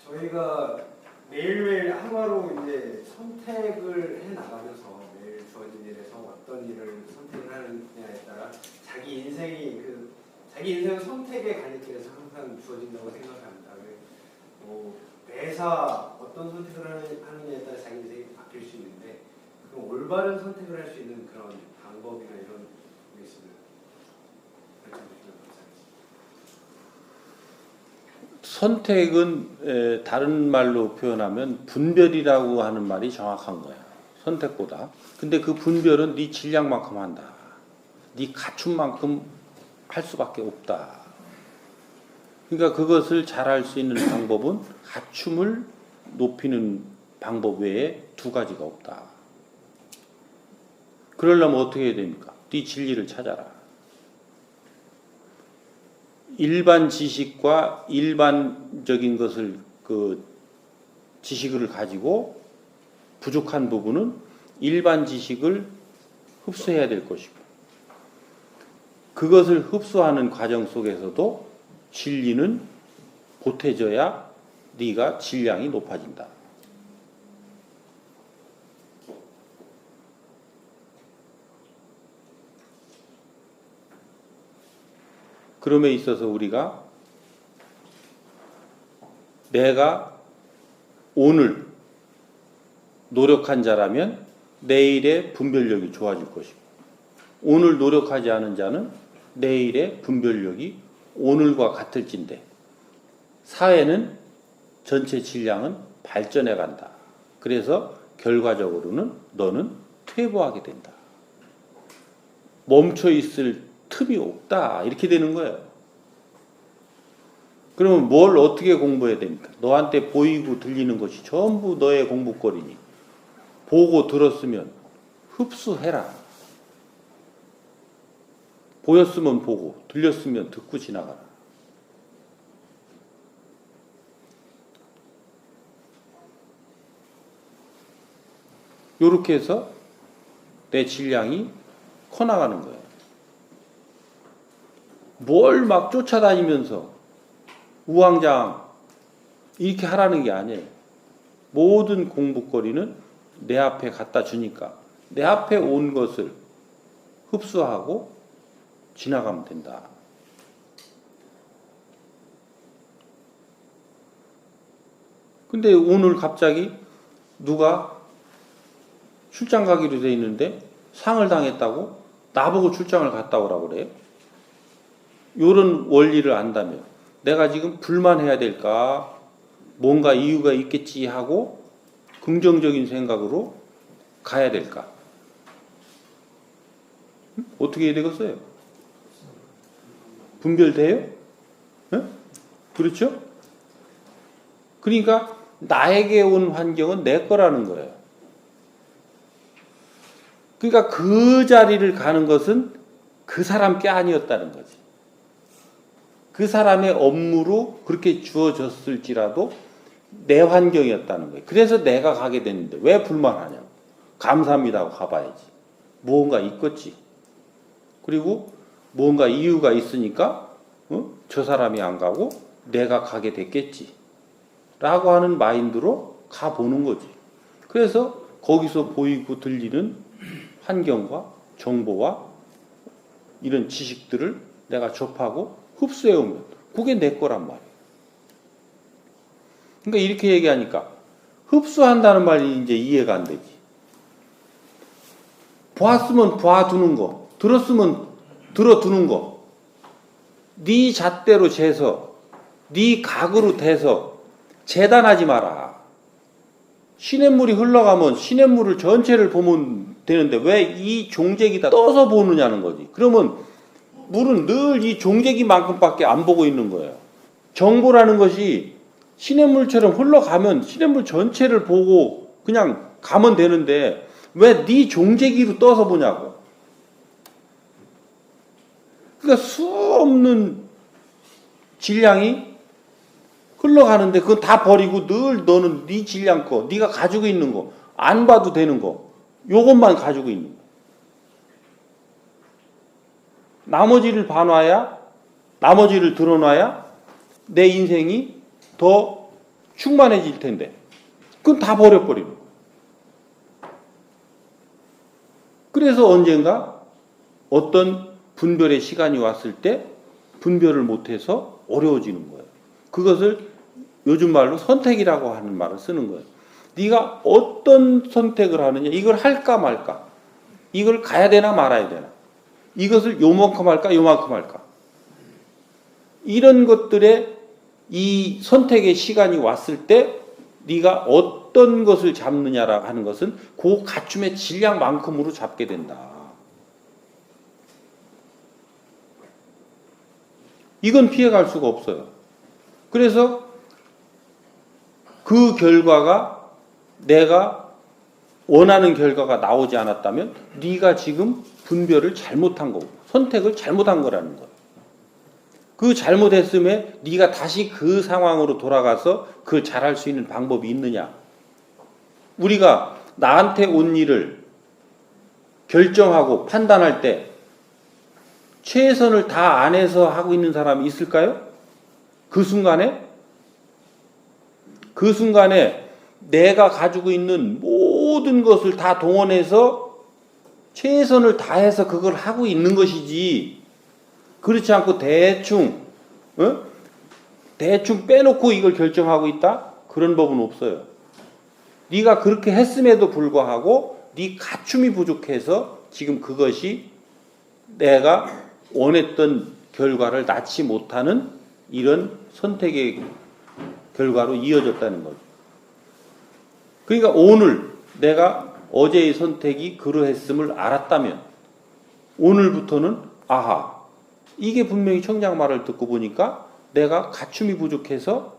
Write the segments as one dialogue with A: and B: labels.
A: 저희가 매일매일 하루하루 이제 선택을 해 나가면서 매일 주어진 일에서 어떤 일을 선택을 하느냐에 따라 자기 인생은 선택의 갈림길에서 항상 주어진다고 생각합니다. 매사 어떤 선택을 하느냐에 따라 자기 인생이 바뀔 수 있는데 그럼 올바른 선택을 할 수 있는 그런 방법이나 이런 게 있으면 말씀해주시면 감사하겠습니다.
B: 선택은 다른 말로 표현하면 분별이라고 하는 말이 정확한 거야. 선택보다. 근데 그 분별은 네 질량만큼 한다. 네 갖춘 만큼 할 수밖에 없다. 그러니까 그것을 잘할 수 있는 방법은 갖춤을 높이는 방법 외에 두 가지가 없다. 그러려면 어떻게 해야 됩니까? 네 진리를 찾아라. 일반 지식과 일반적인 것을 지식을 가지고 부족한 부분은 일반 지식을 흡수해야 될 것이고 그것을 흡수하는 과정 속에서도 진리는 보태져야 네가 질량이 높아진다. 그럼에 있어서 우리가 내가 오늘 노력한 자라면 내일의 분별력이 좋아질 것이고 오늘 노력하지 않은 자는 내일의 분별력이 오늘과 같을진데 사회는 전체 질량은 발전해 간다. 그래서 결과적으로는 너는 퇴보하게 된다. 멈춰 있을 틈이 없다. 이렇게 되는 거예요. 그러면 뭘 어떻게 공부해야 됩니까? 너한테 보이고 들리는 것이 전부 너의 공부거리니 보고 들었으면 흡수해라. 보였으면 보고 들렸으면 듣고 지나가라. 요렇게 해서 내 질량이 커나가는 거예요. 뭘 막 쫓아다니면서 우왕좌왕 이렇게 하라는 게 아니에요. 모든 공부거리는 내 앞에 갖다 주니까 내 앞에 온 것을 흡수하고 지나가면 된다. 근데 오늘 갑자기 누가 출장 가기로 돼 있는데 상을 당했다고 나보고 출장을 갔다 오라고 그래요? 이런 원리를 안다면 내가 지금 불만해야 될까? 뭔가 이유가 있겠지 하고 긍정적인 생각으로 가야 될까? 어떻게 해야 되겠어요? 분별돼요? 네? 그렇죠? 그러니까 나에게 온 환경은 내 거라는 거예요. 그러니까 그 자리를 가는 것은 그 사람 게 아니었다는 거지. 그 사람의 업무로 그렇게 주어졌을지라도 내 환경이었다는 거예요. 그래서 내가 가게 됐는데 왜 불만하냐고. 감사합니다 하고 가봐야지. 무언가 있겠지. 그리고 뭔가 이유가 있으니까 저 사람이 안 가고 내가 가게 됐겠지. 라고 하는 마인드로 가보는 거지. 그래서 거기서 보이고 들리는 환경과 정보와 이런 지식들을 내가 접하고 흡수해오면 그게 내 거란 말이에요. 그러니까 이렇게 얘기하니까 흡수한다는 말이 이제 이해가 안 되지. 보았으면 봐두는 거, 들었으면 들어두는 거, 네 잣대로 재서, 네 각으로 대서 재단하지 마라. 시냇물이 흘러가면 시냇물을 전체를 보면 되는데 왜 이 종재기다 떠서 보느냐는 거지. 그러면 물은 늘 이 종재기만큼밖에 안 보고 있는 거예요. 정보라는 것이 시냇물처럼 흘러가면 시냇물 전체를 보고 그냥 가면 되는데 왜 네 종재기로 떠서 보냐고. 그러니까 수 없는 질량이 흘러가는데 그건 다 버리고 늘 너는 네 질량 거, 네가 가지고 있는 거, 안 봐도 되는 거, 요것만 가지고 있는 거. 나머지를 봐놔야, 나머지를 드러놔야 내 인생이 더 충만해질 텐데. 그건 다 버려버리는 거예요. 그래서 언젠가 어떤 분별의 시간이 왔을 때 분별을 못해서 어려워지는 거예요. 그것을 요즘 말로 선택이라고 하는 말을 쓰는 거예요. 네가 어떤 선택을 하느냐, 이걸 할까 말까, 이걸 가야 되나 말아야 되나, 이것을 요만큼 할까 요만큼 할까, 이런 것들의 이 선택의 시간이 왔을 때 네가 어떤 것을 잡느냐라 하는 것은 그 갖춤의 질량만큼으로 잡게 된다. 이건 피해갈 수가 없어요. 그래서 그 결과가 내가 원하는 결과가 나오지 않았다면 네가 지금 분별을 잘못한 거고 선택을 잘못한 거라는 거예요. 그 잘못했음에 네가 다시 그 상황으로 돌아가서 그걸 잘할 수 있는 방법이 있느냐. 우리가 나한테 온 일을 결정하고 판단할 때 최선을 다 안 해서 하고 있는 사람이 있을까요? 그 순간에 내가 가지고 있는 모든 것을 다 동원해서 최선을 다해서 그걸 하고 있는 것이지, 그렇지 않고 대충 빼놓고 이걸 결정하고 있다? 그런 법은 없어요. 네가 그렇게 했음에도 불구하고 네 갖춤이 부족해서 지금 그것이 내가 원했던 결과를 낳지 못하는 이런 선택의 결과로 이어졌다는 거죠. 그러니까 오늘 내가 어제의 선택이 그러했음을 알았다면 오늘부터는 아하, 이게 분명히 청장 말을 듣고 보니까 내가 갖춤이 부족해서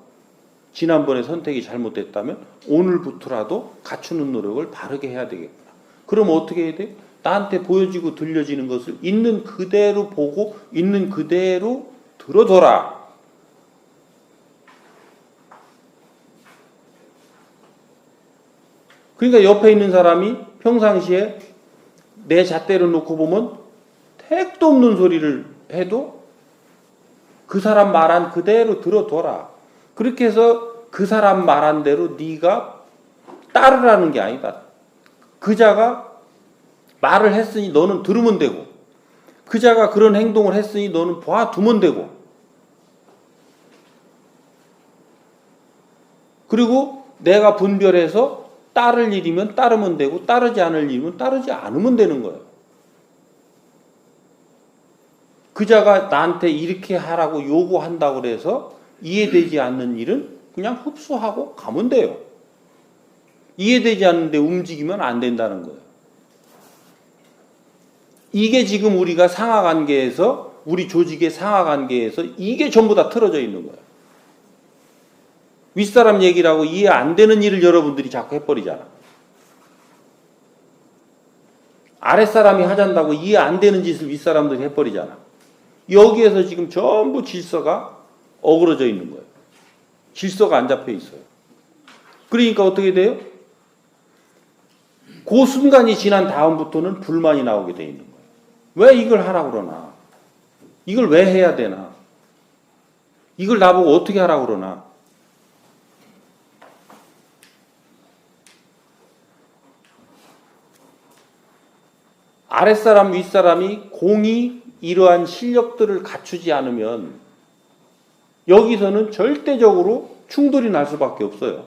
B: 지난번에 선택이 잘못됐다면 오늘부터라도 갖추는 노력을 바르게 해야 되겠구나. 그럼 어떻게 해야 돼? 나한테 보여지고 들려지는 것을 있는 그대로 보고 있는 그대로 들어둬라. 그러니까 옆에 있는 사람이 평상시에 내 잣대를 놓고 보면 택도 없는 소리를 해도 그 사람 말한 그대로 들어둬라. 그렇게 해서 그 사람 말한 대로 네가 따르라는 게 아니다. 그자가 말을 했으니 너는 들으면 되고, 그자가 그런 행동을 했으니 너는 봐두면 되고, 그리고 내가 분별해서 따를 일이면 따르면 되고 따르지 않을 일이면 따르지 않으면 되는 거예요. 그자가 나한테 이렇게 하라고 요구한다고 해서 이해되지 않는 일은 그냥 흡수하고 가면 돼요. 이해되지 않는데 움직이면 안 된다는 거예요. 이게 지금 우리가 상하관계에서, 우리 조직의 상하관계에서 이게 전부 다 틀어져 있는 거예요. 윗사람 얘기라고 이해 안 되는 일을 여러분들이 자꾸 해버리잖아. 아랫사람이 하잔다고 이해 안 되는 짓을 윗사람들이 해버리잖아. 여기에서 지금 전부 질서가 어그러져 있는 거예요. 질서가 안 잡혀 있어요. 그러니까 어떻게 돼요? 그 순간이 지난 다음부터는 불만이 나오게 돼 있는 거예요. 왜 이걸 하라고 그러나? 이걸 왜 해야 되나? 이걸 나보고 어떻게 하라고 그러나? 아랫사람, 윗사람이 공이 이러한 실력들을 갖추지 않으면 여기서는 절대적으로 충돌이 날 수밖에 없어요.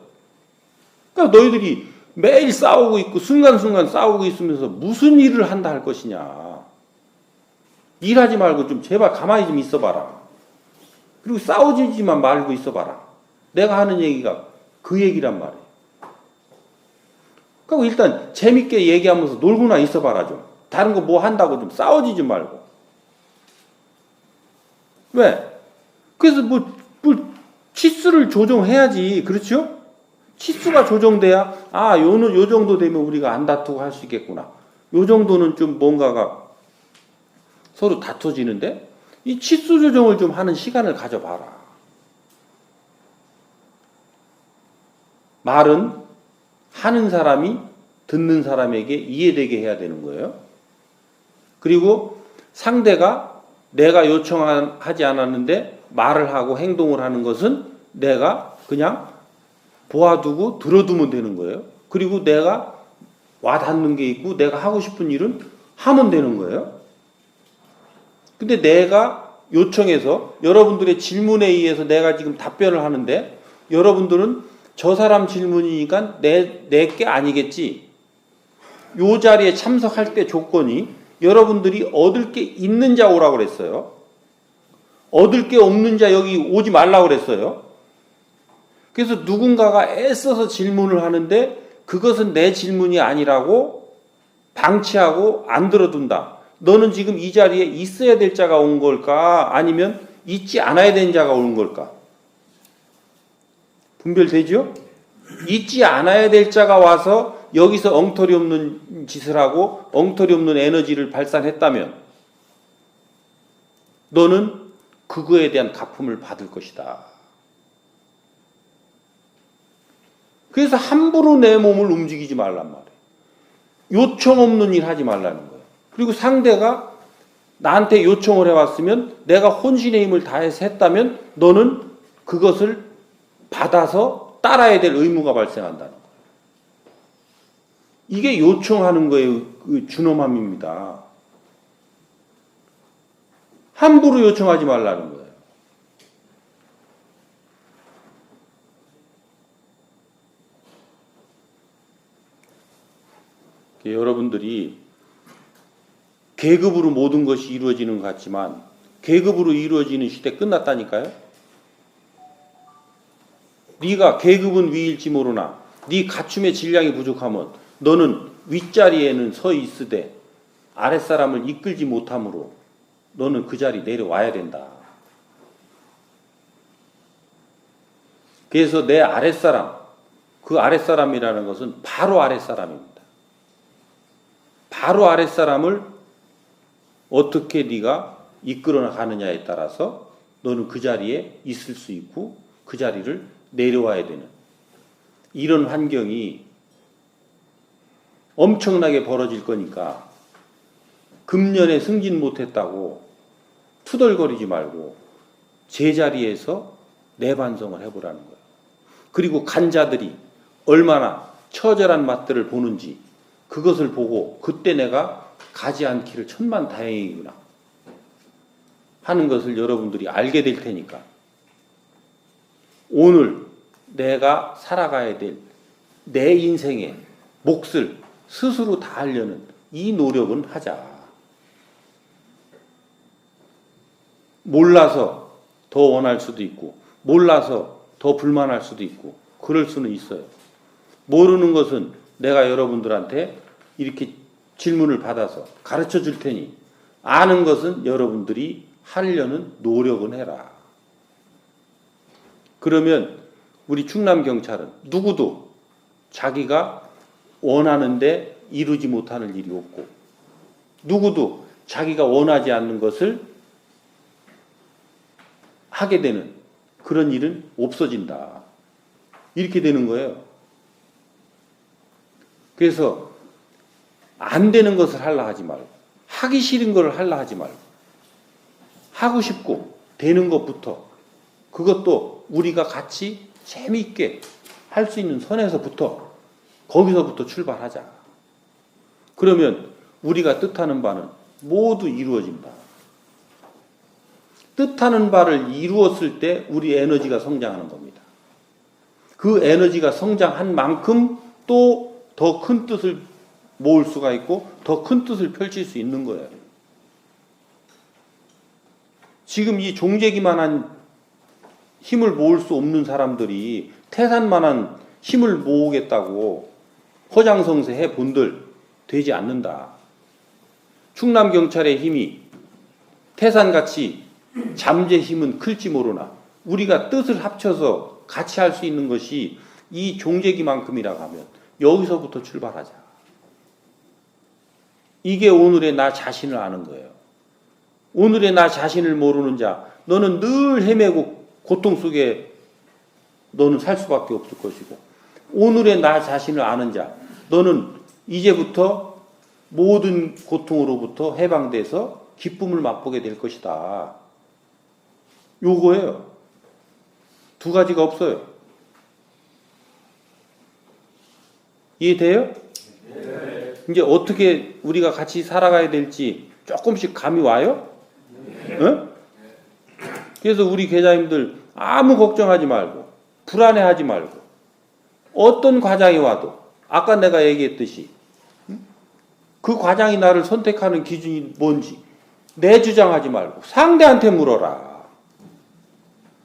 B: 그러니까 너희들이 매일 싸우고 있고 순간순간 싸우고 있으면서 무슨 일을 한다 할 것이냐. 일하지 말고 좀 제발 가만히 좀 있어봐라. 그리고 싸우지만 말고 있어봐라. 내가 하는 얘기가 그 얘기란 말이에요. 그리고 일단 재밌게 얘기하면서 놀고나 있어봐라 좀. 다른 거 뭐 한다고 좀 싸우지 좀 말고. 왜? 그래서 치수를 조정해야지. 그렇죠? 치수가 조정돼야 요 정도 되면 우리가 안 다투고 할 수 있겠구나. 요 정도는 좀 뭔가가 서로 다투지는데 이 치수 조정을 좀 하는 시간을 가져봐라. 말은 하는 사람이 듣는 사람에게 이해되게 해야 되는 거예요. 그리고 상대가 내가 요청하지 않았는데 말을 하고 행동을 하는 것은 내가 그냥 보아두고 들어두면 되는 거예요. 그리고 내가 와닿는 게 있고 내가 하고 싶은 일은 하면 되는 거예요. 근데 내가 요청해서 여러분들의 질문에 의해서 내가 지금 답변을 하는데 여러분들은 저 사람 질문이니까 내 게 아니겠지. 요 자리에 참석할 때 조건이 여러분들이 얻을 게 있는 자 오라고 그랬어요. 얻을 게 없는 자 여기 오지 말라고 그랬어요. 그래서 누군가가 애써서 질문을 하는데 그것은 내 질문이 아니라고 방치하고 안 들어둔다. 너는 지금 이 자리에 있어야 될 자가 온 걸까? 아니면 있지 않아야 되는 자가 온 걸까? 분별되죠? 있지 않아야 될 자가 와서 여기서 엉터리 없는 짓을 하고 엉터리 없는 에너지를 발산했다면 너는 그거에 대한 갚음을 받을 것이다. 그래서 함부로 내 몸을 움직이지 말란 말이에요. 요청 없는 일 하지 말라는 거예요. 그리고 상대가 나한테 요청을 해왔으면 내가 혼신의 힘을 다해서 했다면 너는 그것을 받아서 따라야 될 의무가 발생한다는 거예요. 이게 요청하는 거의 그 준엄함입니다. 함부로 요청하지 말라는 거예요. 여러분들이 계급으로 모든 것이 이루어지는 것 같지만 계급으로 이루어지는 시대 끝났다니까요. 네가 계급은 위일지 모르나 네 갖춤의 질량이 부족하면 너는 윗자리에는 서 있으되 아랫사람을 이끌지 못하므로 너는 그 자리 내려와야 된다. 그래서 내 아랫사람, 그 아랫사람이라는 것은 바로 아랫사람입니다. 바로 아랫사람을 어떻게 네가 이끌어 가느냐에 따라서 너는 그 자리에 있을 수 있고 그 자리를 내려와야 되는 이런 환경이 엄청나게 벌어질 거니까 금년에 승진 못했다고 투덜거리지 말고 제자리에서 내반성을 해보라는 거예요. 그리고 간자들이 얼마나 처절한 맛들을 보는지 그것을 보고 그때 내가 가지 않기를 천만다행이구나 하는 것을 여러분들이 알게 될 테니까 오늘 내가 살아가야 될 내 인생의 몫을 스스로 다하려는 이 노력은 하자. 몰라서 더 원할 수도 있고 몰라서 더 불만할 수도 있고 그럴 수는 있어요. 모르는 것은 내가 여러분들한테 이렇게 질문을 받아서 가르쳐 줄 테니 아는 것은 여러분들이 하려는 노력은 해라. 그러면 우리 충남경찰은 누구도 자기가 원하는데 이루지 못하는 일이 없고 누구도 자기가 원하지 않는 것을 하게 되는 그런 일은 없어진다. 이렇게 되는 거예요. 그래서 안 되는 것을 하려 하지 말고 하기 싫은 걸 하려 하지 말고 하고 싶고 되는 것부터 그것도 우리가 같이 재미있게 할 수 있는 선에서부터 거기서부터 출발하자. 그러면 우리가 뜻하는 바는 모두 이루어진다. 뜻하는 바를 이루었을 때 우리 에너지가 성장하는 겁니다. 그 에너지가 성장한 만큼 또 더 큰 뜻을 모을 수가 있고 더 큰 뜻을 펼칠 수 있는 거예요. 지금 이 종재기만한 힘을 모을 수 없는 사람들이 태산만한 힘을 모으겠다고 허장성세 해본들 되지 않는다. 충남경찰의 힘이 태산같이 잠재 힘은 클지 모르나 우리가 뜻을 합쳐서 같이 할 수 있는 것이 이 종재기만큼이라고 하면 여기서부터 출발하자. 이게 오늘의 나 자신을 아는 거예요. 오늘의 나 자신을 모르는 자, 너는 늘 헤매고 고통 속에 너는 살 수밖에 없을 것이고 오늘의 나 자신을 아는 자, 너는 이제부터 모든 고통으로부터 해방돼서 기쁨을 맛보게 될 것이다. 요거예요. 두 가지가 없어요. 이해돼요? 이제 어떻게 우리가 같이 살아가야 될지 조금씩 감이 와요? 응? 그래서 우리 계좌님들 아무 걱정하지 말고 불안해하지 말고 어떤 과장이 와도 아까 내가 얘기했듯이 그 과장이 나를 선택하는 기준이 뭔지 내 주장하지 말고 상대한테 물어라.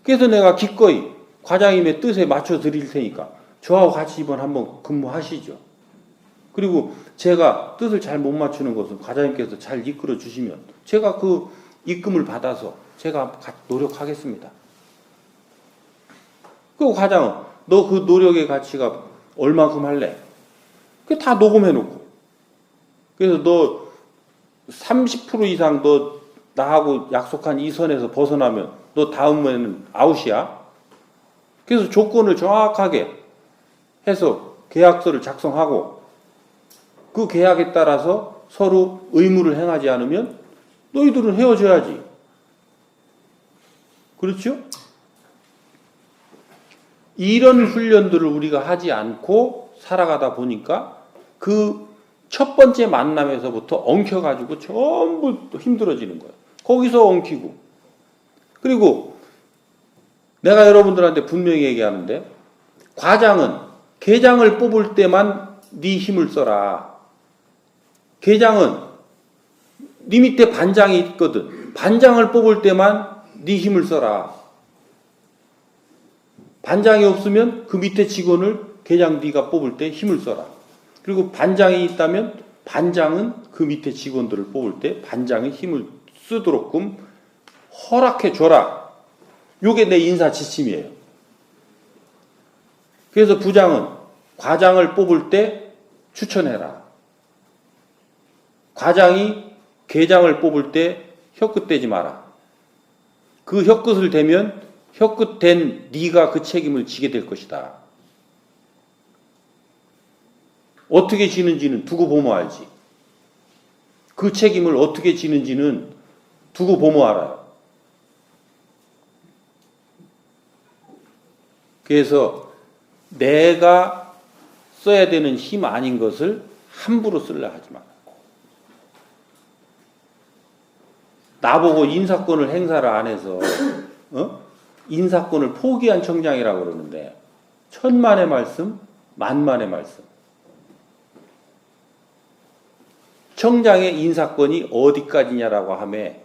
B: 그래서 내가 기꺼이 과장님의 뜻에 맞춰 드릴 테니까 저하고 같이 이번 한번 근무하시죠. 그리고 제가 뜻을 잘 못 맞추는 것은 과장님께서 잘 이끌어 주시면 제가 그 입금을 받아서 제가 노력하겠습니다. 그 과장은 너 그 노력의 가치가 얼마큼 할래? 그 다 녹음해 놓고 그래서 너 30% 이상 너 나하고 약속한 이 선에서 벗어나면 너 다음에는 아웃이야. 그래서 조건을 정확하게 해서 계약서를 작성하고 그 계약에 따라서 서로 의무를 행하지 않으면 너희들은 헤어져야지. 그렇죠? 이런 훈련들을 우리가 하지 않고 살아가다 보니까 그 첫 번째 만남에서부터 엉켜가지고 전부 힘들어지는 거예요. 거기서 엉키고. 그리고 내가 여러분들한테 분명히 얘기하는데 과장은 계장을 뽑을 때만 네 힘을 써라. 계장은 네 밑에 반장이 있거든. 반장을 뽑을 때만 네 힘을 써라. 반장이 없으면 그 밑에 직원을 계장 네가 뽑을 때 힘을 써라. 그리고 반장이 있다면 반장은 그 밑에 직원들을 뽑을 때 반장의 힘을 쓰도록끔 허락해 줘라. 요게 내 인사 지침이에요. 그래서 부장은 과장을 뽑을 때 추천해라. 과장이 계장을 뽑을 때 혀끝 대지 마라. 그 혀끝을 대면 혀끝 된 네가 그 책임을 지게 될 것이다. 어떻게 지는지는 두고 보면 알지. 그 책임을 어떻게 지는지는 두고 보면 알아요. 그래서 내가 써야 되는 힘 아닌 것을 함부로 쓰려 하지 마. 나보고 인사권을 행사를 안 해서 인사권을 포기한 청장이라고 그러는데 천만의 말씀, 만만의 말씀. 청장의 인사권이 어디까지냐라고 하면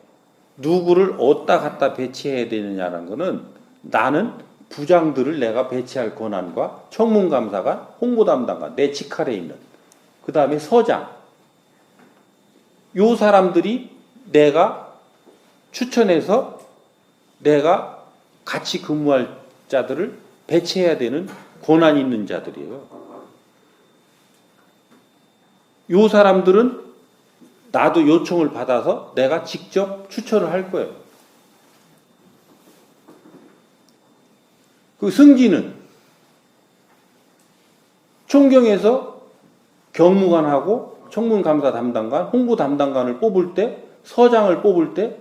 B: 누구를 어디다 갖다 배치해야 되느냐라는 거는 나는 부장들을 내가 배치할 권한과 청문감사관, 홍보담당관, 내 직할에 있는 그 다음에 서장 요 사람들이 내가 추천해서 내가 같이 근무할 자들을 배치해야 되는 권한이 있는 자들이에요. 요 사람들은 나도 요청을 받아서 내가 직접 추천을 할 거예요. 그 승진은 총경에서 경무관하고 청문감사 담당관, 홍보 담당관을 뽑을 때, 서장을 뽑을 때,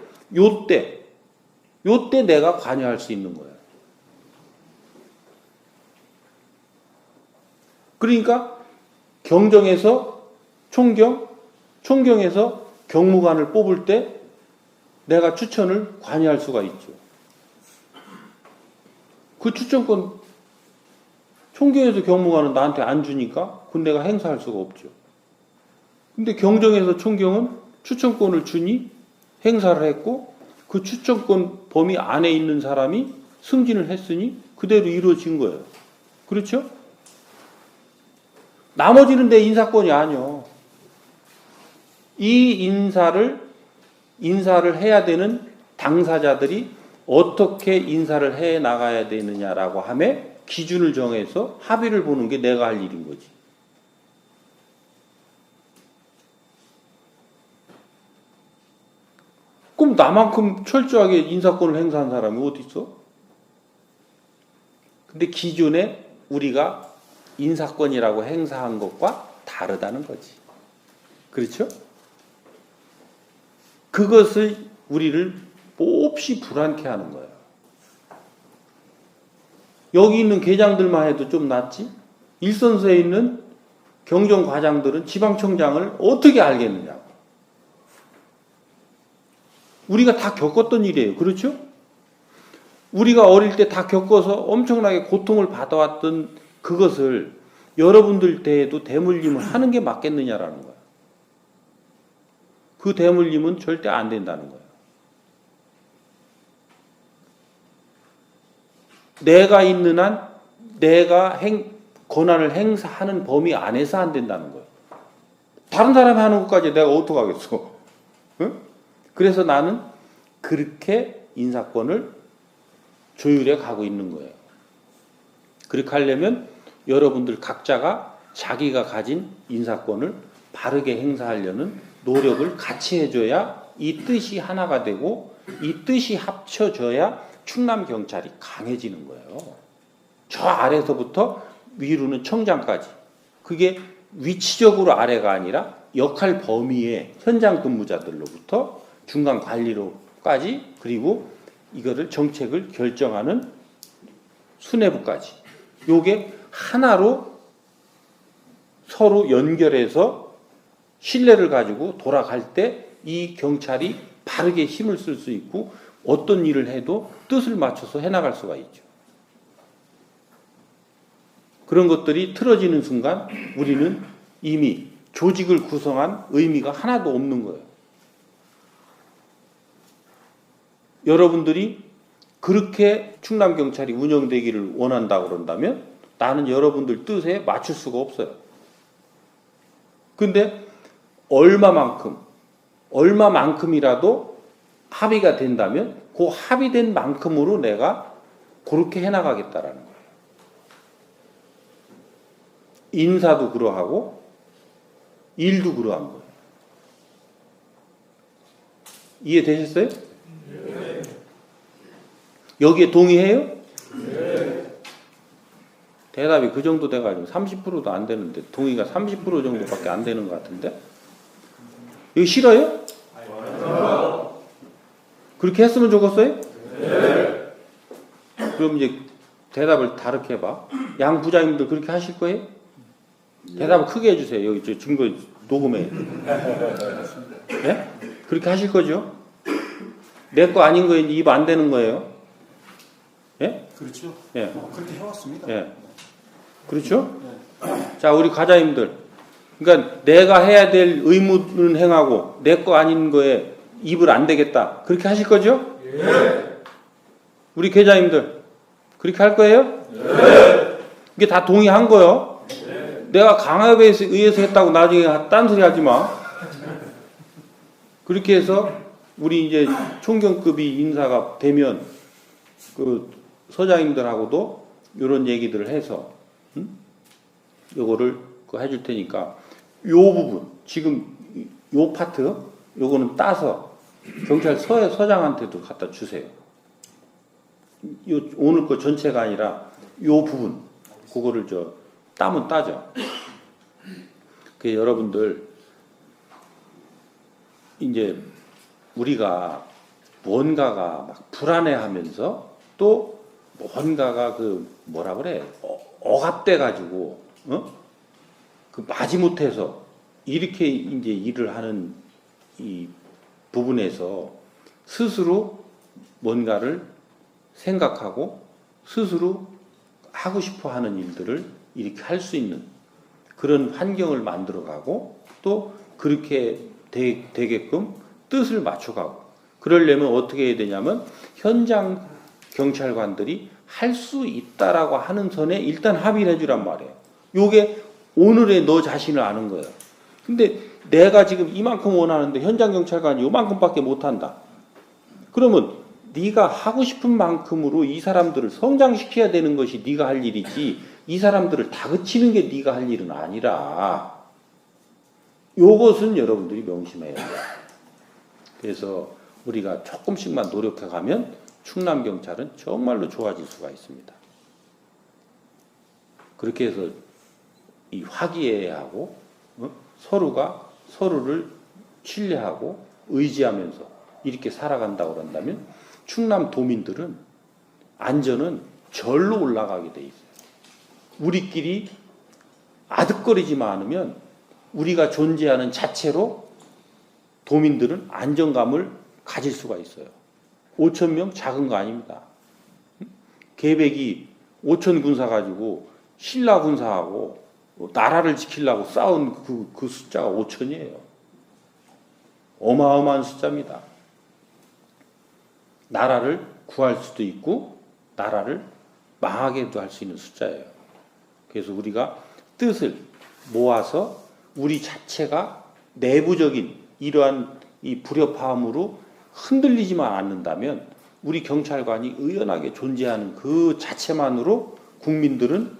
B: 요때 내가 관여할 수 있는 거예요. 그러니까 경정에서 총경에서 경무관을 뽑을 때 내가 추천을 관여할 수가 있죠. 그 추천권 총경에서 경무관은 나한테 안 주니까 그건 내가 행사할 수가 없죠. 근데 경정에서 총경은 추천권을 주니 행사를 했고 그 추천권 범위 안에 있는 사람이 승진을 했으니 그대로 이루어진 거예요. 그렇죠? 나머지는 내 인사권이 아니요. 이 인사를 해야 되는 당사자들이 어떻게 인사를 해 나가야 되느냐라고 하면 기준을 정해서 합의를 보는 게 내가 할 일인 거지. 그럼 나만큼 철저하게 인사권을 행사한 사람이 어디 있어? 근데 기존에 우리가 인사권이라고 행사한 것과 다르다는 거지. 그렇죠? 그것을 우리를 몹시 불안케 하는 거예요. 여기 있는 계장들만 해도 좀 낫지? 일선서에 있는 경정과장들은 지방청장을 어떻게 알겠느냐고. 우리가 다 겪었던 일이에요. 그렇죠? 우리가 어릴 때 다 겪어서 엄청나게 고통을 받아왔던 그것을 여러분들 때에도 대물림을 하는 게 맞겠느냐라는 거야. 그 대물림은 절대 안 된다는 거예요. 내가 있는 한 내가 권한을 행사하는 범위 안에서 안 된다는 거예요. 다른 사람이 하는 것까지 내가 어떡하겠어. 응? 그래서 나는 그렇게 인사권을 조율해 가고 있는 거예요. 그렇게 하려면 여러분들 각자가 자기가 가진 인사권을 바르게 행사하려는 노력을 같이 해줘야 이 뜻이 하나가 되고 이 뜻이 합쳐져야 충남경찰이 강해지는 거예요. 저 아래서부터 위로는 청장까지. 그게 위치적으로 아래가 아니라 역할 범위의 현장 근무자들로부터 중간 관리로까지 그리고 이거를 정책을 결정하는 수뇌부까지. 요게 하나로 서로 연결해서 신뢰를 가지고 돌아갈 때 이 경찰이 바르게 힘을 쓸 수 있고 어떤 일을 해도 뜻을 맞춰서 해나갈 수가 있죠. 그런 것들이 틀어지는 순간 우리는 이미 조직을 구성한 의미가 하나도 없는 거예요. 여러분들이 그렇게 충남경찰이 운영되기를 원한다고 그런다면 나는 여러분들 뜻에 맞출 수가 없어요. 근데 얼마만큼이라도 합의가 된다면 그 합의된 만큼으로 내가 그렇게 해나가겠다라는 거예요. 인사도 그러하고 일도 그러한 거예요. 이해되셨어요? 네. 여기에 동의해요? 네. 대답이 그 정도 돼가지고 30%도 안 되는데 동의가 30% 정도밖에 안 되는 것 같은데? 이거 싫어요? 그렇게 했으면 좋겠어요? 네. 그럼 이제 대답을 다르게 해봐. 양 부장님들 그렇게 하실 거예요? 대답을 크게 해주세요. 여기 저 증거 녹음해. 네? 그렇게 하실 거죠? 내 거 아닌 거에 입 안 되는 거예요. 예?
C: 그렇죠.
B: 예.
C: 그렇게 해왔습니다.
B: 예. 그렇죠? 네. 자, 우리 과장님들. 그러니까 내가 해야 될 의무는 행하고 내 거 아닌 거에 입을 안 대겠다. 그렇게 하실 거죠? 예. 우리 계장님들 그렇게 할 거예요? 예. 이게 다 동의한 거요. 예. 내가 강압에 의해서 했다고 나중에 딴소리 하지 마. 그렇게 해서 우리 이제 총경급이 인사가 되면 그 서장님들하고도 이런 얘기들을 해서 요거를 해줄 테니까 요 부분 지금 요 파트 요거는 따서 경찰서장한테도 갖다 주세요. 요 오늘 거 전체가 아니라 요 부분 그거를 따면 따죠. 그 여러분들 이제 우리가 뭔가가 막 불안해하면서 또 뭔가가 그 뭐라 그래 억압돼 가지고 그 마지못해서 이렇게 이제 일을 하는 이 부분에서 스스로 뭔가를 생각하고 스스로 하고 싶어 하는 일들을 이렇게 할 수 있는 그런 환경을 만들어가고 또 그렇게 되게끔 뜻을 맞춰가고 그러려면 어떻게 해야 되냐면 현장 경찰관들이 할 수 있다라고 하는 선에 일단 합의를 해주란 말이에요. 요게 오늘의 너 자신을 아는 거예요. 근데 내가 지금 이만큼 원하는데 현장 경찰관이 요만큼밖에 못한다. 그러면 네가 하고 싶은 만큼으로 이 사람들을 성장시켜야 되는 것이 네가 할 일이지 이 사람들을 다그치는 게 네가 할 일은 아니라 요것은 여러분들이 명심해야 돼요. 그래서 우리가 조금씩만 노력해가면 충남경찰은 정말로 좋아질 수가 있습니다. 그렇게 해서 이 화기애애하고 서로가 서로를 신뢰하고 의지하면서 이렇게 살아간다고 그런다면 충남 도민들은 안전은 절로 올라가게 돼 있어요. 우리끼리 아득거리지만 않으면 우리가 존재하는 자체로 도민들은 안정감을 가질 수가 있어요. 5천 명 작은 거 아닙니다. 계백이 5천 군사 가지고 신라 군사하고 나라를 지키려고 싸운 그 숫자가 5천이에요. 어마어마한 숫자입니다. 나라를 구할 수도 있고 나라를 망하게도 할 수 있는 숫자예요. 그래서 우리가 뜻을 모아서 우리 자체가 내부적인 이러한 이 불협화음으로 흔들리지만 않는다면 우리 경찰관이 의연하게 존재하는 그 자체만으로 국민들은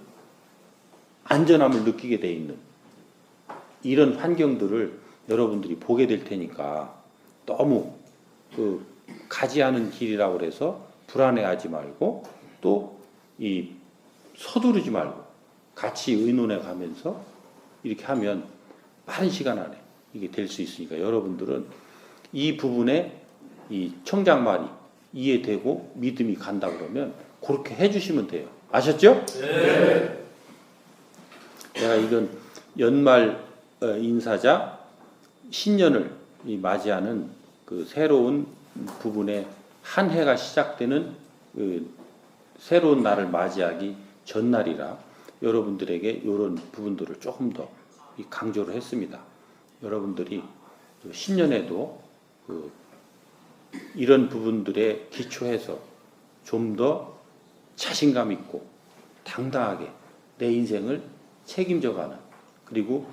B: 안전함을 느끼게 돼 있는 이런 환경들을 여러분들이 보게 될 테니까 너무 가지 않은 길이라고 그래서 불안해하지 말고 또 이 서두르지 말고 같이 의논해 가면서 이렇게 하면 빠른 시간 안에 이게 될 수 있으니까 여러분들은 이 부분에 이 청장 말이 이해되고 믿음이 간다 그러면 그렇게 해주시면 돼요. 아셨죠? 네. 내가 이건 연말 인사자 신년을 맞이하는 그 새로운 부분에 한 해가 시작되는 그 새로운 날을 맞이하기 전날이라 여러분들에게 이런 부분들을 조금 더 강조를 했습니다. 여러분들이 신년에도 이런 부분들에 기초해서 좀 더 자신감 있고 당당하게 내 인생을 책임져가는 그리고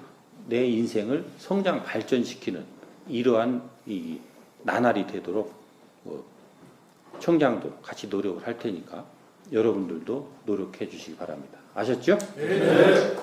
B: 내 인생을 성장 발전시키는 이러한 이 나날이 되도록 청장도 같이 노력을 할 테니까 여러분들도 노력해 주시기 바랍니다. 아셨죠? 네.